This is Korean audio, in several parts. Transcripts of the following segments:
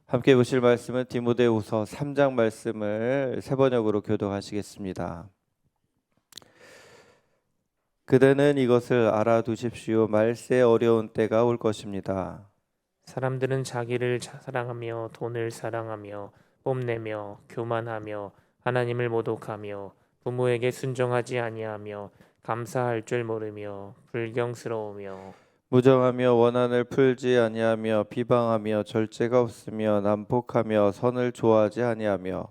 함께 보실 말씀은 디모데후서 3장 말씀을 세 번역으로 교독하시겠습니다. 그대는 이것을 알아두십시오. 말세 어려운 때가 올 것입니다. 사람들은 자기를 사랑하며 돈을 사랑하며 뽐내며 교만하며 하나님을 모독하며 부모에게 순종하지 아니하며 감사할 줄 모르며 불경스러우며 무정하며 원한을 풀지 아니하며 비방하며 절제가 없으며 난폭하며 선을 좋아하지 아니하며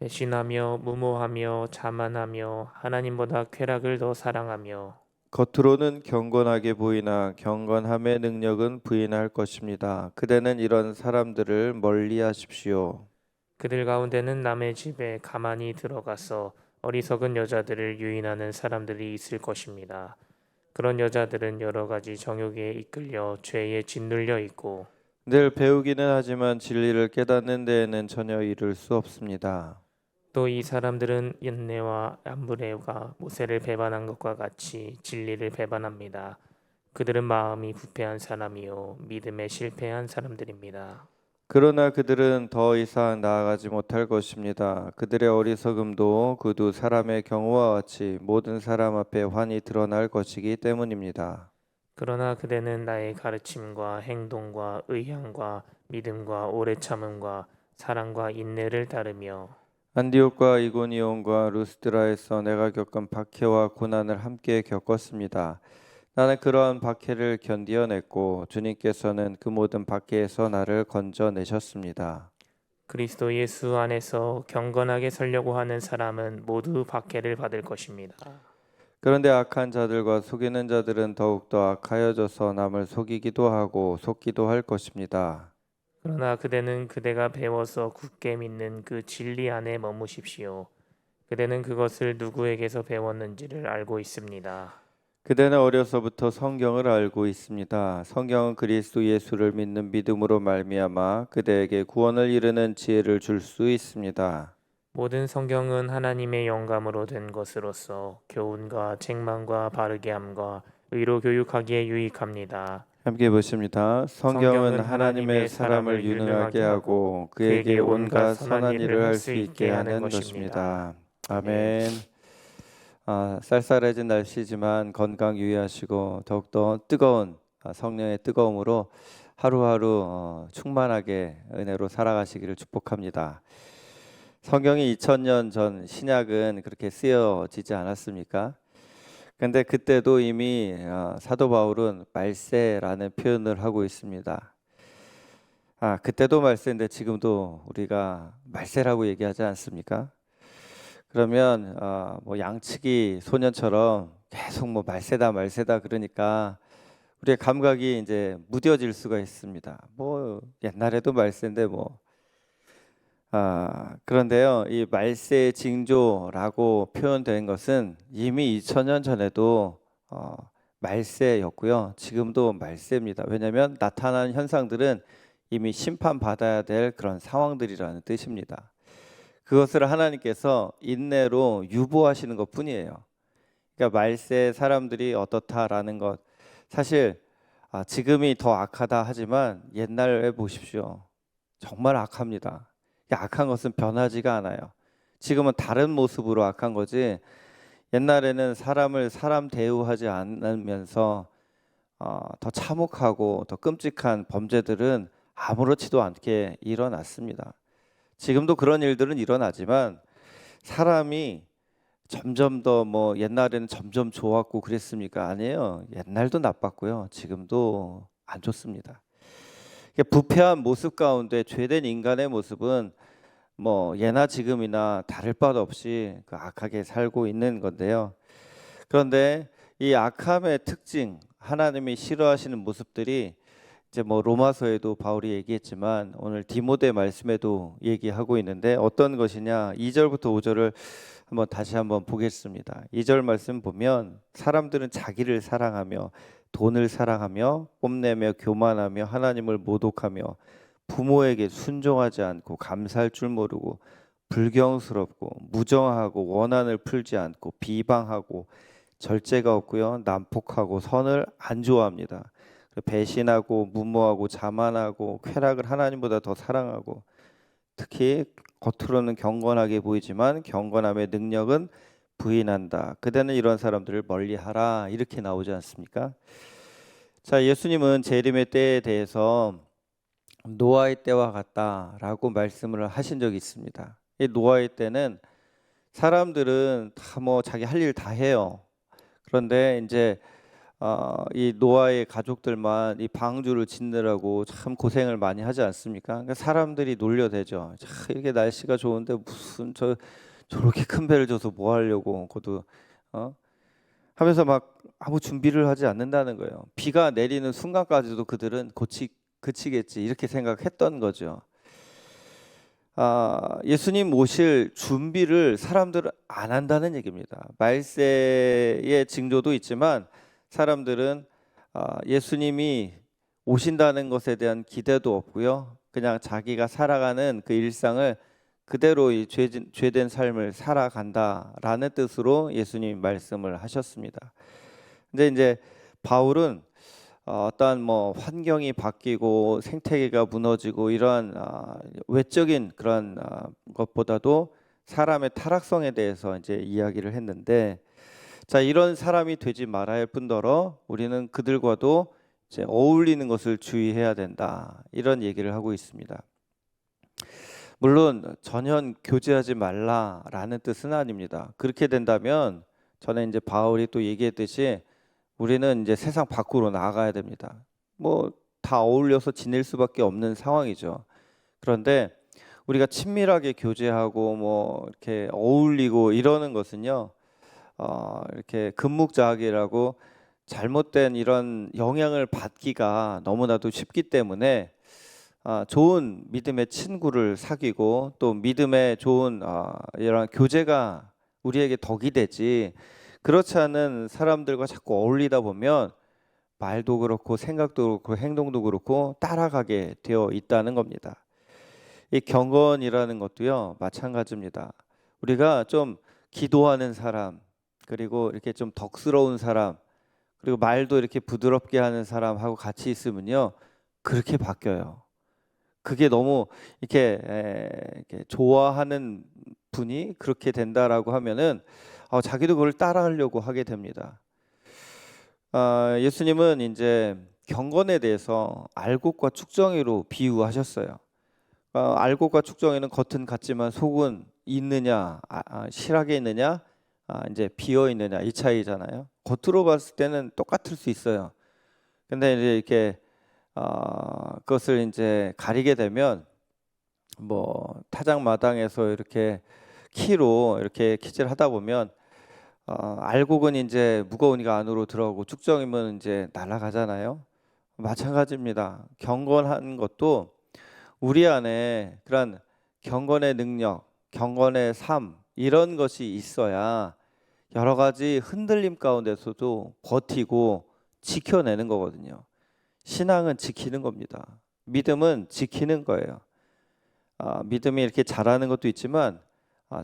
배신하며 무모하며 자만하며 하나님보다 쾌락을 더 사랑하며 겉으로는 경건하게 보이나 경건함의 능력은 부인할 것입니다. 그대는 이런 사람들을 멀리하십시오. 그들 가운데는 남의 집에 가만히 들어가서 어리석은 여자들을 유인하는 사람들이 있을 것입니다. 그런 여자들은 여러 가지 정욕에 이끌려 죄에 짓눌려 있고 늘 배우기는 하지만 진리를 깨닫는 데에는 전혀 이를 수 없습니다. 또 이 사람들은 얀네와 얌브레가 모세를 배반한 것과 같이 진리를 배반합니다. 그들은 마음이 부패한 사람이요 믿음에 실패한 사람들입니다. 그러나 그들은 더 이상 나아가지 못할 것입니다. 그들의 어리석음도 그 두 사람의 경우와 같이 모든 사람 앞에 환히 드러날 것이기 때문입니다. 그러나 그대는 나의 가르침과 행동과 의향과 믿음과 오래 참음과 사랑과 인내를 따르며 안디옥과 이고니온과 루스드라에서 내가 겪은 박해와 고난을 함께 겪었습니다. 나는 그러한 박해를 견디어냈고 주님께서는 그 모든 박해에서 나를 건져내셨습니다. 그리스도 예수 안에서 경건하게 살려고 하는 사람은 모두 박해를 받을 것입니다. 그런데 악한 자들과 속이는 자들은 더욱더 악하여져서 남을 속이기도 하고 속기도 할 것입니다. 그러나 그대는 그대가 배워서 굳게 믿는 그 진리 안에 머무십시오. 그대는 그것을 누구에게서 배웠는지를 알고 있습니다. 그대는 어려서부터 성경을 알고 있습니다. 성경은 그리스도 예수를 믿는 믿음으로 말미암아 그대에게 구원을 이루는 지혜를 줄 수 있습니다. 모든 성경은 하나님의 영감으로 된 것으로서 교훈과 책망과 바르게 함과 의로 교육하기에 유익합니다. 함께 보십니다. 성경은 성경은 하나님의 하나님의 사람을 사람을 유능하게 유능하게 하고 하고 그에게 그에게 온갖 온갖 선한 선한 일을 일을 할 할 수 수 있게 있게 하는 하는 것입니다. 것입니다. 아멘. 아멘. 쌀쌀해진 날씨지만 건강 유의하시고 더욱더 뜨거운 성령의 뜨거움으로 하루하루 충만하게 은혜로 살아가시기를 축복합니다. 성경이 2000년 전 신약은 그렇게 쓰여지지 않았습니까? 근데 그때도 이미 사도 바울은 말세라는 표현을 하고 있습니다. 그때도 말세인데 지금도 우리가 말세라고 얘기하지 않습니까? 그러면 뭐 양치기 소년처럼 계속 뭐 말세다 말세다 그러니까 우리의 감각이 이제 무뎌질 수가 있습니다. 뭐 옛날에도 말세인데 뭐 그런데요, 이 말세의 징조라고 표현된 것은 이미 2000년 전에도 말세였고요. 지금도 말세입니다. 왜냐하면 나타나는 현상들은 이미 심판받아야 될 그런 상황들이라는 뜻입니다. 그것을 하나님께서 인내로 유보하시는 것뿐이에요. 그러니까 말세 사람들이 어떻다라는 것, 사실 지금이 더 악하다 하지만 옛날에 보십시오. 정말 악합니다. 악한 것은 변하지가 않아요. 지금은 다른 모습으로 악한 거지. 옛날에는 사람을 사람 대우하지 않으면서 더 참혹하고 더 끔찍한 범죄들은 아무렇지도 않게 일어났습니다. 지금도 그런 일들은 일어나지만 사람이 점점 더 뭐 옛날에는 점점 좋았고 그랬습니까? 아니에요. 옛날도 나빴고요. 지금도 안 좋습니다. 부패한 모습 가운데 죄된 인간의 모습은 뭐 예나 지금이나 다를 바도 없이 그 악하게 살고 있는 건데요. 그런데 이 악함의 특징, 하나님이 싫어하시는 모습들이 이제 뭐 로마서에도 바울이 얘기했지만 오늘 디모데 말씀에도 얘기하고 있는데 어떤 것이냐? 2절부터 5절을 한번 보겠습니다. 2절 말씀 보면 사람들은 자기를 사랑하며 돈을 사랑하며 뽐내며 교만하며 하나님을 모독하며 부모에게 순종하지 않고 감사할 줄 모르고 불경스럽고 무정하고 원한을 풀지 않고 비방하고 절제가 없고요. 난폭하고 선을 안 좋아합니다. 배신하고 무모하고 자만하고 쾌락을 하나님보다 더 사랑하고 특히 겉으로는 경건하게 보이지만 경건함의 능력은 부인한다. 그대는 이런 사람들을 멀리하라. 이렇게 나오지 않습니까? 자, 예수님은 재림의 때에 대해서 노아의 때와 같다라고 말씀을 하신 적이 있습니다. 이 노아의 때는 사람들은 다 뭐 자기 할 일 다 해요. 그런데 이제 이 노아의 가족들만 이 방주를 짓느라고 참 고생을 많이 하지 않습니까? 그러니까 사람들이 놀려대죠. 자, 이렇게 날씨가 좋은데 무슨 저렇게 큰 배를 져서 뭐 하려고 그것도 하면서 막 아무 준비를 하지 않는다는 거예요. 비가 내리는 순간까지도 그들은 그치겠지 이렇게 생각했던 거죠. 예수님 오실 준비를 사람들은 안 한다는 얘기입니다. 말세의 징조도 있지만 사람들은 예수님이 오신다는 것에 대한 기대도 없고요. 그냥 자기가 살아가는 그 일상을 그대로 이 죄된 삶을 살아간다라는 뜻으로 예수님 말씀을 하셨습니다. 근데 이제 바울은 어떠한 뭐 환경이 바뀌고 생태계가 무너지고 이러한 외적인 그런 것보다도 사람의 타락성에 대해서 이제 이야기를 했는데, 자, 이런 사람이 되지 말아야 할 뿐더러 우리는 그들과도 이제 어울리는 것을 주의해야 된다. 이런 얘기를 하고 있습니다. 물론 전혀 교제하지 말라라는 뜻은 아닙니다. 그렇게 된다면 전에 이제 바울이 또 얘기했듯이 우리는 이제 세상 밖으로 나가야 됩니다. 뭐 다 어울려서 지낼 수밖에 없는 상황이죠. 그런데 우리가 친밀하게 교제하고 뭐 이렇게 어울리고 이러는 것은요, 이렇게 금묵자학이라고 잘못된 이런 영향을 받기가 너무나도 쉽기 때문에 좋은 믿음의 친구를 사귀고 또 믿음의 좋은 이런 교제가 우리에게 덕이 되지, 그렇지 않은 사람들과 자꾸 어울리다 보면 말도 그렇고 생각도 그렇고 행동도 그렇고 따라가게 되어 있다는 겁니다. 이 경건이라는 것도요 마찬가지입니다. 우리가 좀 기도하는 사람, 그리고 이렇게 좀 덕스러운 사람, 그리고 말도 이렇게 부드럽게 하는 사람하고 같이 있으면요 그렇게 바뀌어요. 그게 너무 이렇게 좋아하는 분이 그렇게 된다라고 하면은 자기도 그걸 따라하려고 하게 됩니다. 예수님은 이제 경건에 대해서 알곡과 축정이로 비유하셨어요. 알곡과 축정이는 겉은 같지만 속은 있느냐, 실하게 있느냐, 이제 비어 있느냐 이 차이잖아요. 겉으로 봤을 때는 똑같을 수 있어요. 근데 이제 이렇게 그것을 이제 가리게 되면 뭐 타작마당에서 이렇게 키로 이렇게 키질 하다 보면 알곡은 이제 무거우니까 안으로 들어가고 축정이면 이제 날아가잖아요. 마찬가지입니다. 경건한 것도 우리 안에 그런 경건의 능력, 경건의 삶 이런 것이 있어야 여러 가지 흔들림 가운데서도 버티고 지켜내는 거거든요. 신앙은 지키는 겁니다. 믿음은 지키는 거예요. 믿음이 이렇게 잘하는 것도 있지만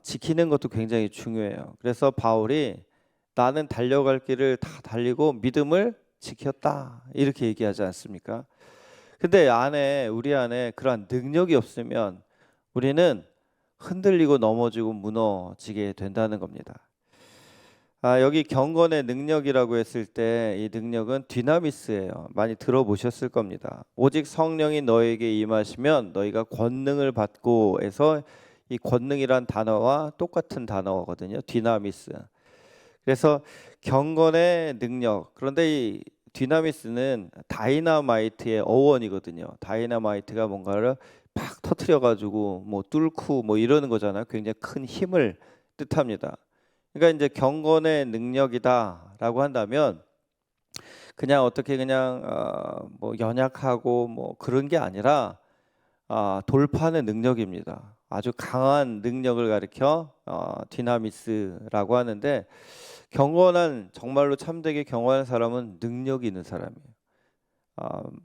지키는 것도 굉장히 중요해요. 그래서 바울이 나는 달려갈 길을 다 달리고 믿음을 지켰다 이렇게 얘기하지 않습니까? 근데 우리 안에 그러한 능력이 없으면 우리는 흔들리고 넘어지고 무너지게 된다는 겁니다. 여기 경건의 능력이라고 했을 때 이 능력은 디나미스예요. 많이 들어보셨을 겁니다. 오직 성령이 너에게 임하시면 너희가 권능을 받고 해서 이 권능이란 단어와 똑같은 단어거든요. 디나미스. 그래서 경건의 능력. 그런데 이 디나미스는 다이너마이트의 어원이거든요. 다이너마이트가 뭔가를 팍 터트려 가지고 뭐 뚫고 뭐 이러는 거잖아요. 굉장히 큰 힘을 뜻합니다. 그러니까 이제 경건의 능력이다라고 한다면 그냥 어떻게 그냥 뭐 연약하고 뭐 그런 게 아니라 돌파하는 능력입니다. 아주 강한 능력을 가리켜 디나미스라고 하는데, 경건한 정말로 참되게 경건한 사람은 능력이 있는 사람이에요.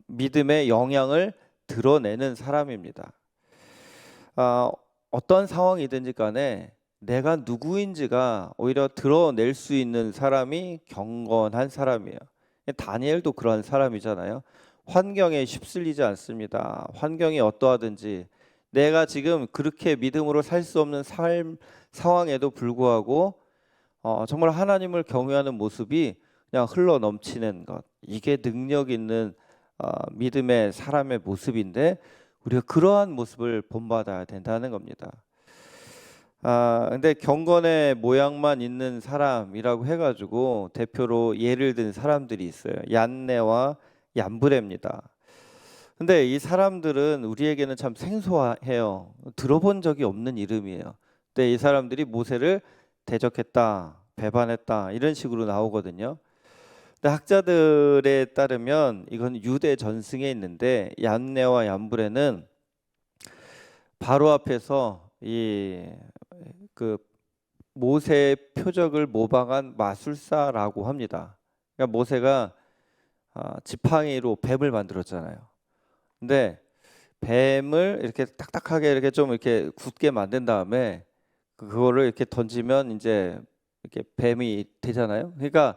믿음의 영향을 드러내는 사람입니다. 어떤 상황이든지 간에 내가 누구인지가 오히려 드러낼 수 있는 사람이 경건한 사람이에요. 다니엘도 그런 사람이잖아요. 환경에 휩쓸리지 않습니다. 환경이 어떠하든지 내가 지금 그렇게 믿음으로 살 수 없는 상황에도 불구하고 정말 하나님을 경외하는 모습이 그냥 흘러 넘치는 것. 이게 능력 있는 믿음의 사람의 모습인데 우리가 그러한 모습을 본받아야 된다는 겁니다. 근데 경건의 모양만 있는 사람이라고 해가지고 대표로 예를 든 사람들이 있어요. 얀네와 얀브레입니다. 근데 이 사람들은 우리에게는 참 생소해요. 들어본 적이 없는 이름이에요. 근데 이 사람들이 모세를 대적했다, 배반했다 이런 식으로 나오거든요. 근데 학자들에 따르면 이건 유대 전승에 있는데 얀네와 얀브레는 바로 앞에서 그 모세의 표적을 모방한 마술사라고 합니다. 그러니까 모세가 지팡이로 뱀을 만들었잖아요. 근데 뱀을 이렇게 딱딱하게 이렇게 좀 이렇게 굳게 만든 다음에 그거를 이렇게 던지면 이제 이렇게 뱀이 되잖아요. 그러니까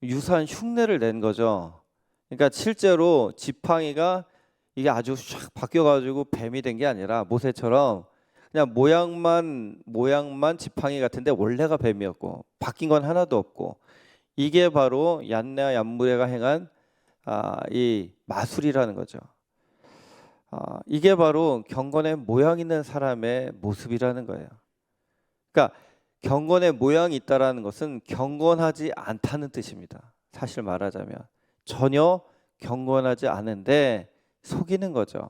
유사한 흉내를 낸 거죠. 그러니까 실제로 지팡이가 이게 아주 샥 바뀌어가지고 뱀이 된 게 아니라 모세처럼 그냥 모양만 지팡이 같은데 원래가 뱀이었고 바뀐 건 하나도 없고 이게 바로 얀네와 얀브레가 행한 이 마술이라는 거죠. 이게 바로 경건의 모양 있는 사람의 모습이라는 거예요. 그러니까 경건의 모양이 있다라는 것은 경건하지 않다는 뜻입니다. 사실 말하자면 전혀 경건하지 않은데 속이는 거죠.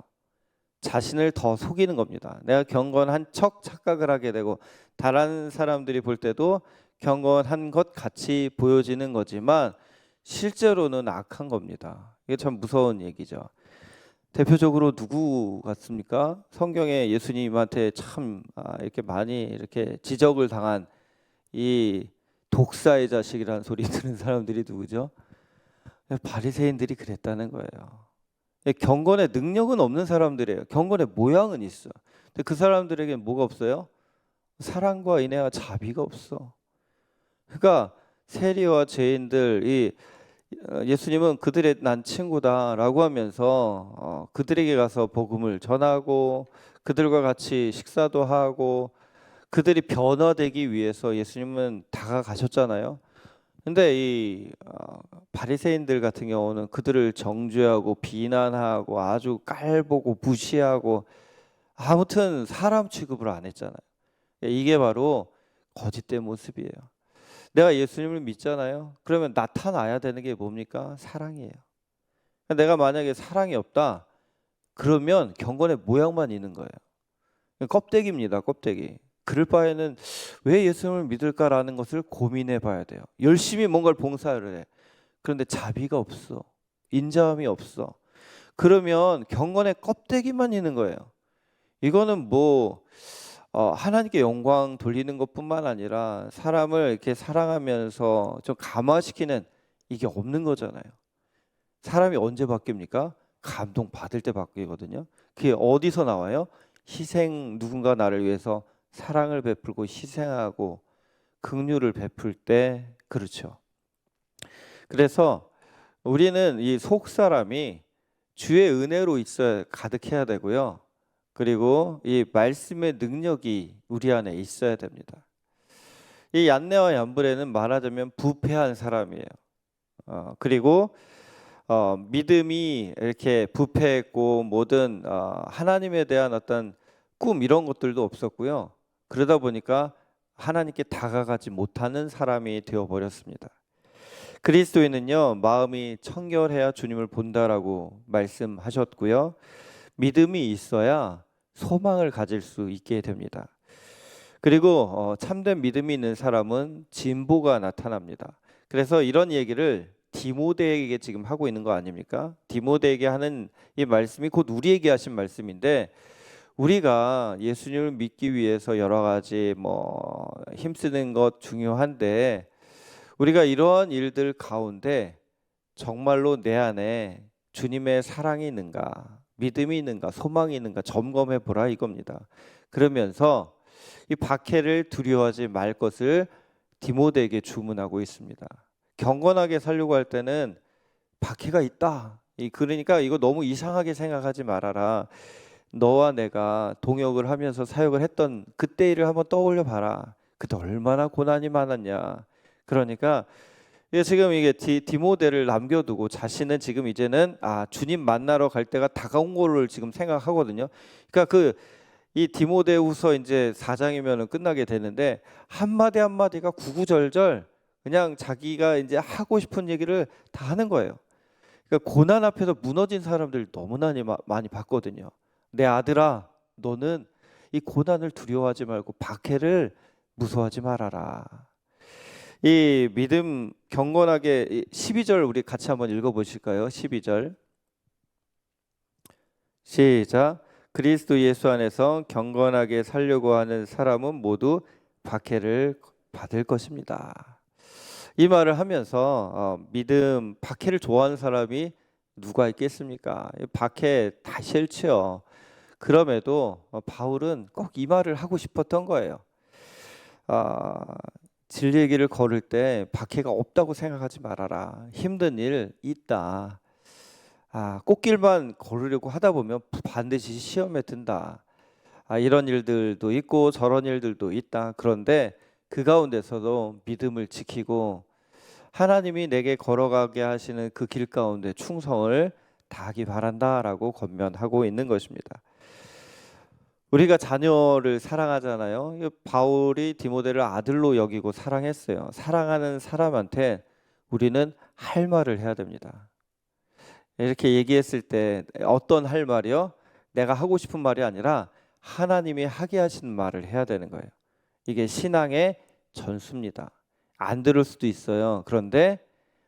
자신을 더 속이는 겁니다. 내가 경건한 척 착각을 하게 되고 다른 사람들이 볼 때도 경건한 것 같이 보여지는 거지만 실제로는 악한 겁니다. 이게 참 무서운 얘기죠. 대표적으로 누구 같습니까? 성경에 예수님한테 참 이렇게 많이 이렇게 지적을 당한 이 독사의 자식이라는 소리 듣는 사람들이 누구죠? 바리새인들이 그랬다는 거예요. 경건의 능력은 없는 사람들이에요. 경건의 모양은 있어. 근데 그 사람들에게 뭐가 없어요? 사랑과 인애와 자비가 없어. 그러니까 세리와 죄인들 예수님은 그들의 난 친구다라고 하면서 그들에게 가서 복음을 전하고 그들과 같이 식사도 하고 그들이 변화되기 위해서 예수님은 다가가셨잖아요. 근데 이 바리새인들 같은 경우는 그들을 정죄하고 비난하고 아주 깔보고 무시하고 아무튼 사람 취급을 안 했잖아요. 이게 바로 거짓된 모습이에요. 내가 예수님을 믿잖아요. 그러면 나타나야 되는 게 뭡니까? 사랑이에요. 내가 만약에 사랑이 없다, 그러면 경건의 모양만 있는 거예요. 껍데기입니다, 껍데기. 그럴 바에는 왜 예수님을 믿을까라는 것을 고민해 봐야 돼요. 열심히 뭔가를 봉사를 해. 그런데 자비가 없어. 인자함이 없어. 그러면 경건의 껍데기만 있는 거예요. 이거는 하나님께 영광 돌리는 것뿐만 아니라 사람을 이렇게 사랑하면서 좀 감화시키는 이게 없는 거잖아요. 사람이 언제 바뀝니까? 감동 받을 때 바뀌거든요. 그게 어디서 나와요? 누군가 나를 위해서 사랑을 베풀고 희생하고 긍휼을 베풀 때 그렇죠. 그래서 우리는 이 속 사람이 주의 은혜로 있어야 가득해야 되고요. 그리고 이 말씀의 능력이 우리 안에 있어야 됩니다. 이 얀네와 얀브레는 말하자면 부패한 사람이에요. 그리고 믿음이 이렇게 부패했고 모든 하나님에 대한 어떤 꿈 이런 것들도 없었고요. 그러다 보니까 하나님께 다가가지 못하는 사람이 되어버렸습니다. 그리스도인은요, 마음이 청결해야 주님을 본다라고 말씀하셨고요. 믿음이 있어야 소망을 가질 수 있게 됩니다. 그리고 참된 믿음이 있는 사람은 진보가 나타납니다. 그래서 이런 얘기를 디모데에게 지금 하고 있는 거 아닙니까? 디모데에게 하는 이 말씀이 곧 우리에게 하신 말씀인데 우리가 예수님을 믿기 위해서 여러 가지 힘쓰는 것 중요한데 우리가 이러한 일들 가운데 정말로 내 안에 주님의 사랑이 있는가, 믿음이 있는가, 소망이 있는가 점검해 보라 이겁니다. 그러면서 이 박해를 두려워하지 말 것을 디모데에게 주문하고 있습니다. 경건하게 살려고 할 때는 박해가 있다. 그러니까 이거 너무 이상하게 생각하지 말아라. 너와 내가 동역을 하면서 사역을 했던 그때 일을 한번 떠올려 봐라. 그때 얼마나 고난이 많았냐. 그러니까 지금 이게 디모데를 남겨두고 자신은 지금 이제는 주님 만나러 갈 때가 다가온 거를 지금 생각하거든요. 그러니까 이 디모데후서 이제 4장이면은 끝나게 되는데 한마디 한마디가 구구절절 그냥 자기가 이제 하고 싶은 얘기를 다 하는 거예요. 그러니까 고난 앞에서 무너진 사람들 너무나 많이 봤거든요. 내 아들아, 너는 이 고난을 두려워하지 말고 박해를 무서워하지 말아라. 이 믿음 경건하게 12절 우리 같이 한번 읽어보실까요? 12절 시작. 그리스도 예수 안에서 경건하게 살려고 하는 사람은 모두 박해를 받을 것입니다. 이 말을 하면서 믿음 박해를 좋아하는 사람이 누가 있겠습니까? 박해 다 싫지요. 그럼에도 바울은 꼭 이 말을 하고 싶었던 거예요. 진리의 길을 걸을 때 박해가 없다고 생각하지 말아라. 힘든 일 있다. 꽃길만 걸으려고 하다 보면 반드시 시험에 든다. 이런 일들도 있고 저런 일들도 있다. 그런데 그 가운데서도 믿음을 지키고 하나님이 내게 걸어가게 하시는 그 길 가운데 충성을 다하기 바란다라고 권면하고 있는 것입니다. 우리가 자녀를 사랑하잖아요. 바울이 디모데를 아들로 여기고 사랑했어요. 사랑하는 사람한테 우리는 할 말을 해야 됩니다. 이렇게 얘기했을 때 어떤 할 말이요? 내가 하고 싶은 말이 아니라 하나님이 하게 하신 말을 해야 되는 거예요. 이게 신앙의 전수입니다. 안 들을 수도 있어요. 그런데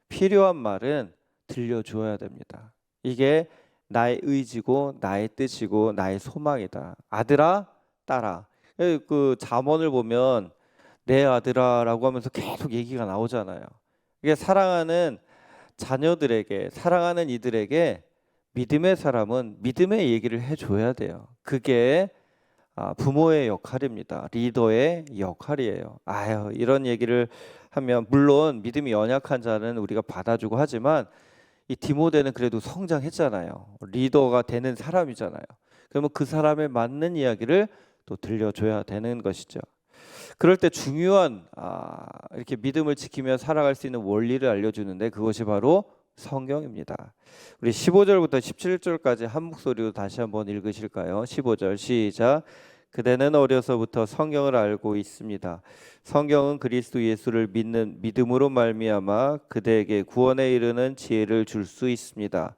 필요한 말은 들려줘야 됩니다. 이게 나의 의지고 나의 뜻이고 나의 소망이다. 아들아, 딸아. 그 잠언을 보면 내 아들아라고 하면서 계속 얘기가 나오잖아요. 이게 사랑하는 자녀들에게, 사랑하는 이들에게 믿음의 사람은 믿음의 얘기를 해줘야 돼요. 그게 부모의 역할입니다. 리더의 역할이에요. 이런 얘기를 하면 물론 믿음이 연약한 자는 우리가 받아주고 하지만 이 디모데는 그래도 성장했잖아요. 리더가 되는 사람이잖아요. 그러면 그 사람에 맞는 이야기를 또 들려줘야 되는 것이죠. 그럴 때 중요한 이렇게 믿음을 지키며 살아갈 수 있는 원리를 알려주는데 그것이 바로 성경입니다. 우리 15절부터 17절까지 한 목소리로 다시 한번 읽으실까요? 15절 시작. 그대는 어려서부터 성경을 알고 있습니다. 성경은 그리스도 예수를 믿는 믿음으로 말미암아 그대에게 구원에 이르는 지혜를 줄 수 있습니다.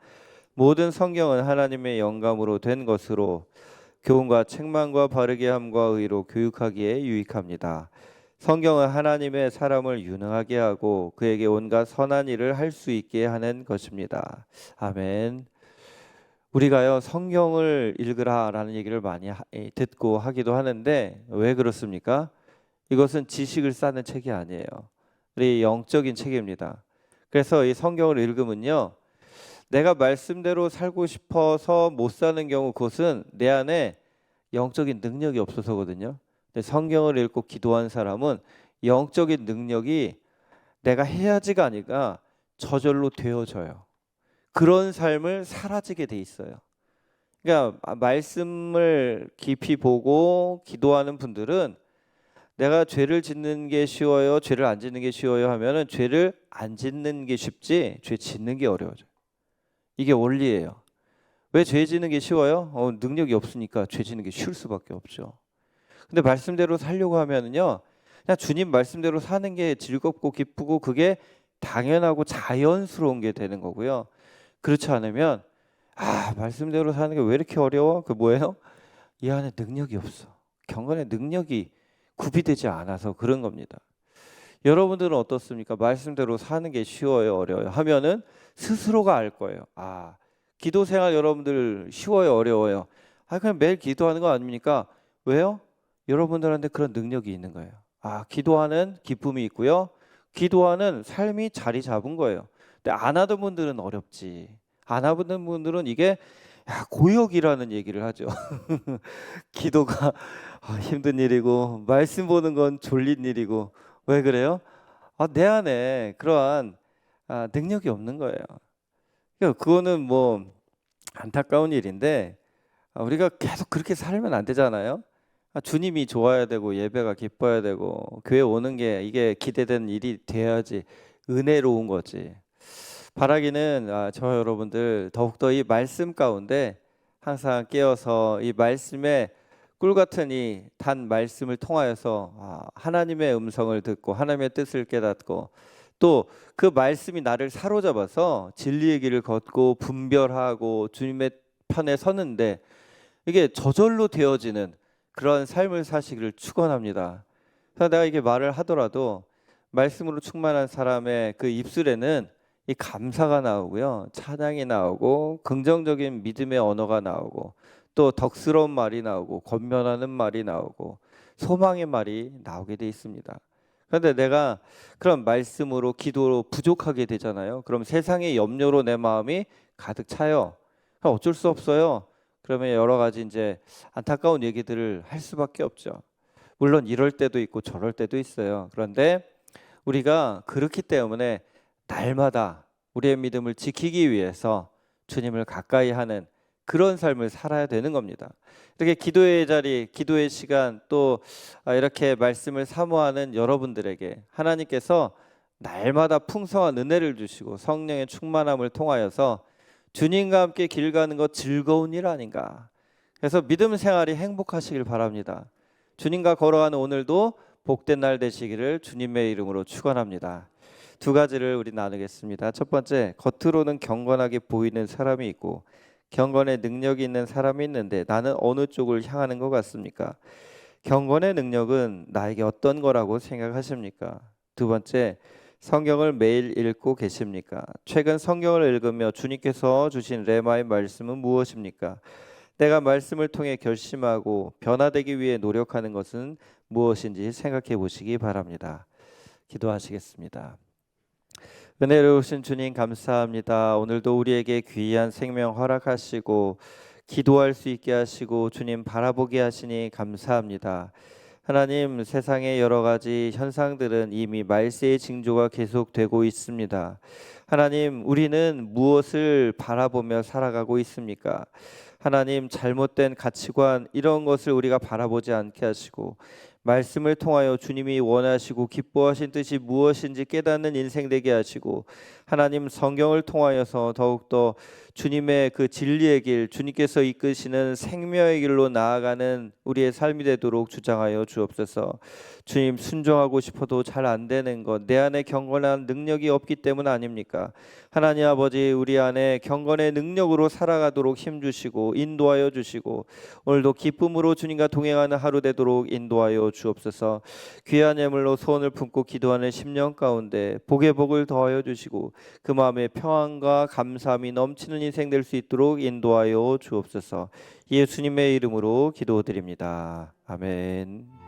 모든 성경은 하나님의 영감으로 된 것으로 교훈과 책망과 바르게 함과 의로 교육하기에 유익합니다. 성경은 하나님의 사람을 유능하게 하고 그에게 온갖 선한 일을 할 수 있게 하는 것입니다. 아멘. 우리가요 성경을 읽으라라는 얘기를 많이 듣고 하기도 하는데 왜 그렇습니까? 이것은 지식을 쌓는 책이 아니에요. 우리 영적인 책입니다. 그래서 이 성경을 읽으면요 내가 말씀대로 살고 싶어서 못 사는 경우 그것은 내 안에 영적인 능력이 없어서거든요. 근데 성경을 읽고 기도한 사람은 영적인 능력이 내가 해야지가 아니라 저절로 되어져요. 그런 삶을 사라지게 돼 있어요. 그러니까 말씀을 깊이 보고 기도하는 분들은 내가 죄를 짓는 게 쉬워요, 죄를 안 짓는 게 쉬워요 하면은 죄를 안 짓는 게 쉽지 죄 짓는 게 어려워져요. 이게 원리예요. 왜 죄 짓는 게 쉬워요? 능력이 없으니까 죄 짓는 게 쉬울 수밖에 없죠. 근데 말씀대로 살려고 하면은요, 그냥 주님 말씀대로 사는 게 즐겁고 기쁘고 그게 당연하고 자연스러운 게 되는 거고요. 그렇지 않으면 말씀대로 사는 게 왜 이렇게 어려워? 그 뭐예요? 이 안에 능력이 없어. 경건의 능력이 구비되지 않아서 그런 겁니다. 여러분들은 어떻습니까? 말씀대로 사는 게 쉬워요, 어려워요? 하면은 스스로가 알 거예요. 기도 생활 여러분들 쉬워요, 어려워요? 그냥 매일 기도하는 거 아닙니까? 왜요? 여러분들한테 그런 능력이 있는 거예요. 기도하는 기쁨이 있고요. 기도하는 삶이 자리 잡은 거예요. 근데 안 하던 분들은 어렵지. 안 하던 분들은 이게 고역이라는 얘기를 하죠. 기도가 힘든 일이고 말씀 보는 건 졸린 일이고 왜 그래요? 내 안에 그러한 능력이 없는 거예요. 그거는 뭐 안타까운 일인데 우리가 계속 그렇게 살면 안 되잖아요. 주님이 좋아야 되고 예배가 기뻐야 되고 교회 오는 게 이게 기대되는 일이 돼야지 은혜로운 거지. 바라기는 저 여러분들 더욱더 이 말씀 가운데 항상 깨어서 이 말씀에 꿀 같은 이 단 말씀을 통하여서 하나님의 음성을 듣고 하나님의 뜻을 깨닫고 또 그 말씀이 나를 사로잡아서 진리의 길을 걷고 분별하고 주님의 편에 서는데 이게 저절로 되어지는 그런 삶을 사시기를 축원합니다. 그래서 내가 이게 말을 하더라도 말씀으로 충만한 사람의 그 입술에는 이 감사가 나오고요, 찬양이 나오고 긍정적인 믿음의 언어가 나오고 또 덕스러운 말이 나오고 권면하는 말이 나오고 소망의 말이 나오게 돼 있습니다. 그런데 내가 그런 말씀으로 기도로 부족하게 되잖아요. 그럼 세상의 염려로 내 마음이 가득 차요. 그럼 어쩔 수 없어요. 그러면 여러 가지 이제 안타까운 얘기들을 할 수밖에 없죠. 물론 이럴 때도 있고 저럴 때도 있어요. 그런데 우리가 그렇기 때문에 날마다 우리의 믿음을 지키기 위해서 주님을 가까이 하는 그런 삶을 살아야 되는 겁니다. 이렇게 기도의 자리, 기도의 시간 또 이렇게 말씀을 사모하는 여러분들에게 하나님께서 날마다 풍성한 은혜를 주시고 성령의 충만함을 통하여서 주님과 함께 길 가는 것 즐거운 일 아닌가. 그래서 믿음 생활이 행복하시길 바랍니다. 주님과 걸어가는 오늘도 복된 날 되시기를 주님의 이름으로 축원합니다. 두 가지를 우리 나누겠습니다. 첫 번째, 겉으로는 경건하게 보이는 사람이 있고 경건의 능력이 있는 사람이 있는데 나는 어느 쪽을 향하는 것 같습니까? 경건의 능력은 나에게 어떤 거라고 생각하십니까? 두 번째, 성경을 매일 읽고 계십니까? 최근 성경을 읽으며 주님께서 주신 레마의 말씀은 무엇입니까? 내가 말씀을 통해 결심하고 변화되기 위해 노력하는 것은 무엇인지 생각해 보시기 바랍니다. 기도하시겠습니다. 은혜로우신 주님 감사합니다. 오늘도 우리에게 귀한 생명 허락하시고 기도할 수 있게 하시고 주님 바라보게 하시니 감사합니다. 하나님, 세상의 여러 가지 현상들은 이미 말세의 징조가 계속되고 있습니다. 하나님, 우리는 무엇을 바라보며 살아가고 있습니까? 하나님, 잘못된 가치관 이런 것을 우리가 바라보지 않게 하시고 말씀을 통하여 주님이 원하시고 기뻐하신 뜻이 무엇인지 깨닫는 인생 되게 하시고 하나님, 성경을 통하여서 더욱더 주님의 그 진리의 길, 주님께서 이끄시는 생명의 길로 나아가는 우리의 삶이 되도록 주장하여 주옵소서. 주님, 순종하고 싶어도 잘 안 되는 것, 내 안에 경건한 능력이 없기 때문 아닙니까? 하나님 아버지, 우리 안에 경건의 능력으로 살아가도록 힘주시고 인도하여 주시고 오늘도 기쁨으로 주님과 동행하는 하루 되도록 인도하여 주옵소서. 귀한 예물로 소원을 품고 기도하는 심령 가운데 복의 복을 더하여 주시고 그 마음에 평안과 감사함이 넘치는 인생 될 수 있도록 인도하여 주옵소서. 예수님의 이름으로 기도드립니다. 아멘.